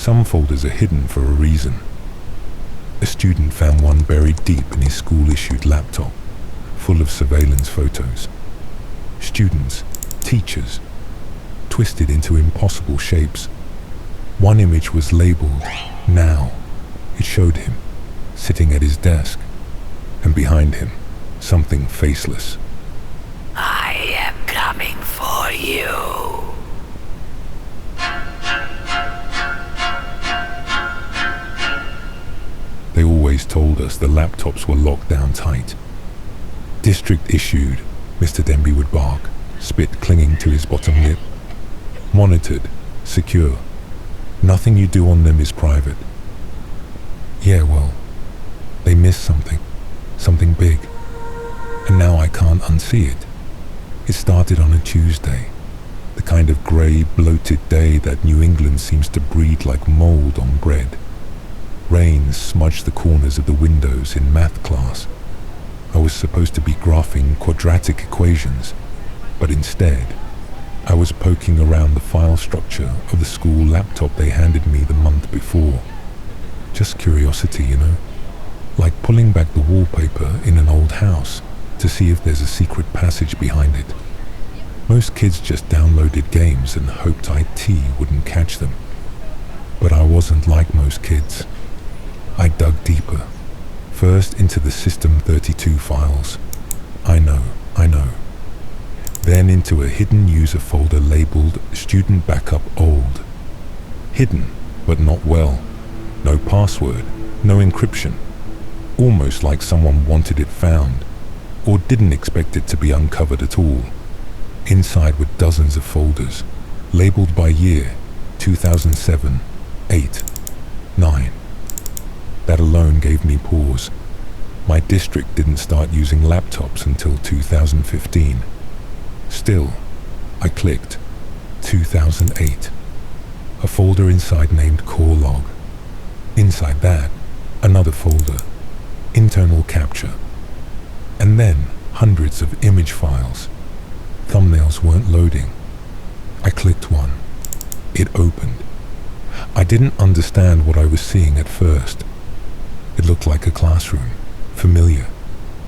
Some folders are hidden for a reason. A student found one buried deep in his school-issued laptop, full of surveillance photos. Students, teachers, twisted into impossible shapes. One image was labeled "Now." It showed him, sitting at his desk, and behind him, something faceless. I am coming for you. They always told us the laptops were locked down tight. District issued, Mr. Denby would bark, spit clinging to his bottom lip. Monitored, secure. Nothing you do on them is private. Yeah, well, they missed something big. And now I can't unsee it. It started on a Tuesday, the kind of grey, bloated day that New England seems to breed like mold on bread. Rain smudged the corners of the windows in math class. I was supposed to be graphing quadratic equations, but instead, I was poking around the file structure of the school laptop they handed me the month before. Just curiosity, you know, like pulling back the wallpaper in an old house to see if there's a secret passage behind it. Most kids just downloaded games and hoped IT wouldn't catch them. But I wasn't like most kids. I dug deeper, first into the System32 files. I know. Then into a hidden user folder labeled Student Backup Old. Hidden, but not well. No password, no encryption. Almost like someone wanted it found, or didn't expect it to be uncovered at all. Inside were dozens of folders, labeled by year, 2007, 8, 9. That alone gave me pause. My district didn't start using laptops until 2015. Still, I clicked 2008. A folder inside named Core Log. Inside that, another folder, Internal Capture. And then hundreds of image files. Thumbnails weren't loading. I clicked one. It opened. I didn't understand what I was seeing at first. It looked like a classroom, familiar.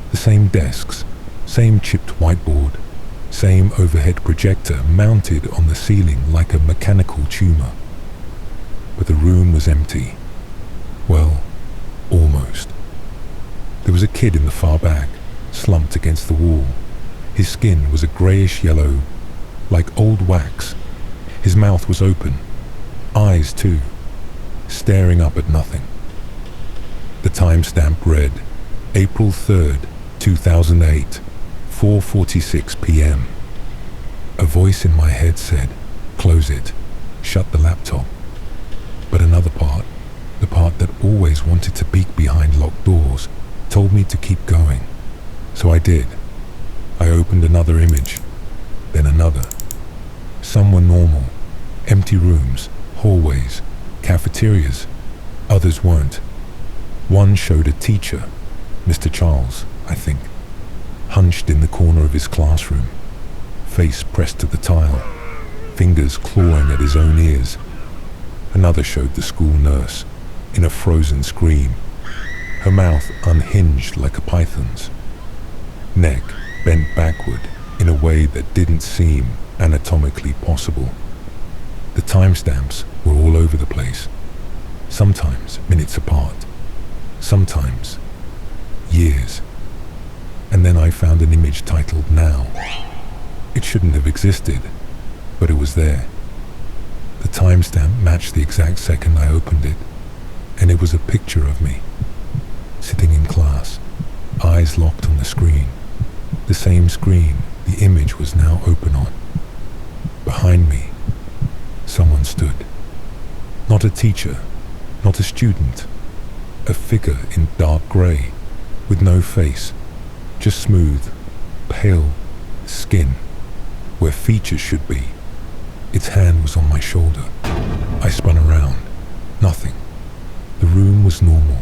The same desks, same chipped whiteboard, same overhead projector mounted on the ceiling like a mechanical tumor. But the room was empty. Well, almost. There was a kid in the far back, slumped against the wall. His skin was a greyish yellow, like old wax. His mouth was open, eyes too, staring up at nothing. The timestamp read, April 3rd, 2008, 4:46 p.m. A voice in my head said, close it, shut the laptop. But another part, the part that always wanted to peek behind locked doors, told me to keep going. So I did. I opened another image, then another. Some were normal, empty rooms, hallways, cafeterias. Others weren't. One showed a teacher, Mr. Charles, I think, hunched in the corner of his classroom, face pressed to the tile, fingers clawing at his own ears. Another showed the school nurse, in a frozen scream, her mouth unhinged like a python's, neck bent backward in a way that didn't seem anatomically possible. The timestamps were all over the place, sometimes minutes apart, sometimes years. And then I found an image titled Now. It shouldn't have existed, but it was there. The timestamp matched the exact second I opened it, and it was a picture of me, sitting in class, eyes locked on the screen, the same screen the image was now open on. Behind me, someone stood. Not a teacher, not a student, a figure in dark grey, with no face, just smooth, pale skin, where features should be. Its hand was on my shoulder. I spun around. Nothing. The room was normal.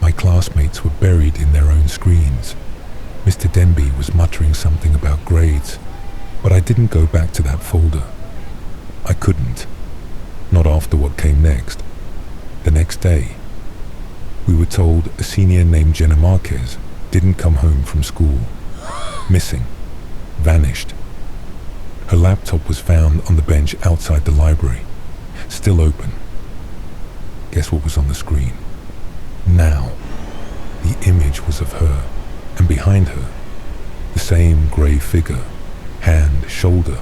My classmates were buried in their own screens. Mr. Denby was muttering something about grades, but I didn't go back to that folder. I couldn't. Not after what came next. The next day, we were told a senior named Jenna Marquez didn't come home from school. Missing. Vanished. Her laptop was found on the bench outside the library, still open. Guess what was on the screen? Now, the image was of her, and behind her, the same grey figure, hand, shoulder.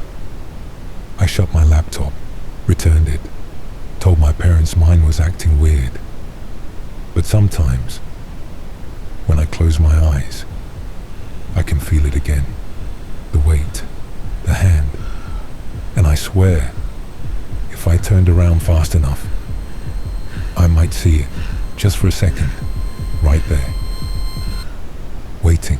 I shut my laptop, returned it, told my parents mine was acting weird. But sometimes, when I close my eyes, I can feel it again. The weight, the hand, and I swear, if I turned around fast enough, I might see it, just for a second, right there, waiting.